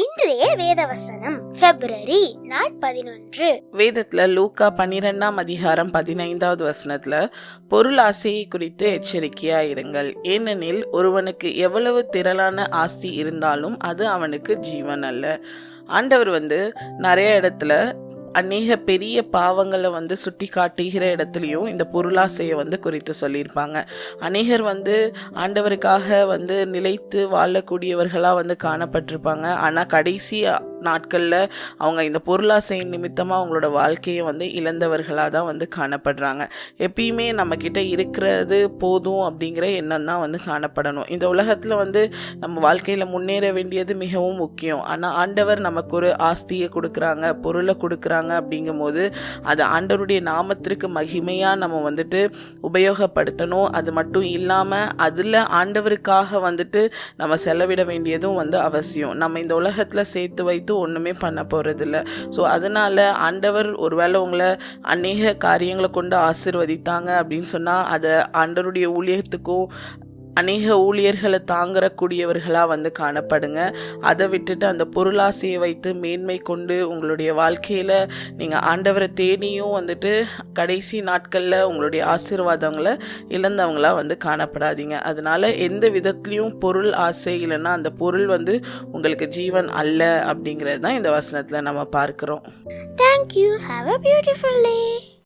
இன்றைய வேதவசனம் பிப்ரவரி 11. வேதத்துல லூக்கா 12ஆம் அதிகாரம் 15வது வசனத்துல பொருளாசையை குறித்து எச்சரிக்கையா இருங்கள், ஏனெனில் ஒருவனுக்கு எவ்வளவு திரளான ஆஸ்தி இருந்தாலும் அது அவனுக்கு ஜீவன் அல்ல. ஆண்டவர் நிறைய இடத்துல அநேக பெரிய பாவங்களை சுட்டி காட்டுகிற இடத்துலையும் இந்த பொருளாசையை குறித்து சொல்லியிருப்பாங்க. அநேகர் ஆண்டவருக்காக நிலைத்து வாழக்கூடியவர்களாக காணப்பட்டிருப்பாங்க. ஆனால் கடைசி நாட்களில் அவங்க இந்த பொருளாசையின் நிமித்தமாக அவங்களோட வாழ்க்கையை இழந்தவர்களாக தான் காணப்படுறாங்க. எப்பயுமே நம்மக்கிட்ட இருக்கிறது போதும் அப்படிங்கிற எண்ணம் தான் காணப்படணும். இந்த உலகத்தில் நம்ம வாழ்க்கையில் முன்னேற வேண்டியது மிகவும் முக்கியம். ஆனால் ஆண்டவர் நமக்கு ஒரு ஆஸ்தியை கொடுக்குறாங்க, பொருளை கொடுக்குறாங்க. அப்படிங்கும்போது அது ஆண்டவருடைய நாமத்திற்கு மகிமையாக நம்ம உபயோகப்படுத்தணும். அது மட்டும் இல்லாமல் அதில் ஆண்டவருக்காக நம்ம செலவிட வேண்டியதும் அவசியம். நம்ம இந்த உலகத்தில் சேர்த்து வைத்து ஒன்றுமே பண்ண போகிறதில்ல. ஸோ அதனால் ஆண்டவர் ஒருவேளை உங்களை அநேக காரியங்களை கொண்டு ஆசீர்வதித்தாங்க அப்படின்னு சொன்னால் அதை ஆண்டவருடைய ஊழியத்துக்கும் அநேக ஊழியர்களை தாங்கக்கூடியவர்களாக காணப்படுங்க. அதை விட்டுட்டு அந்த பொருளாசையை வைத்து மேன்மை கொண்டு உங்களுடைய வாழ்க்கையில் நீங்கள் ஆண்டவரை தேடியும் கடைசி நாட்களில் உங்களுடைய ஆசீர்வாதங்களை இழந்தவங்களாக காணப்படாதீங்க. அதனால் எந்த விதத்துலேயும் பொருள் ஆசை இல்லைன்னா அந்த பொருள் உங்களுக்கு ஜீவன் அல்ல அப்படிங்கிறது தான் இந்த வசனத்தில் நம்ம பார்க்குறோம். Thank you. Have a beautiful day.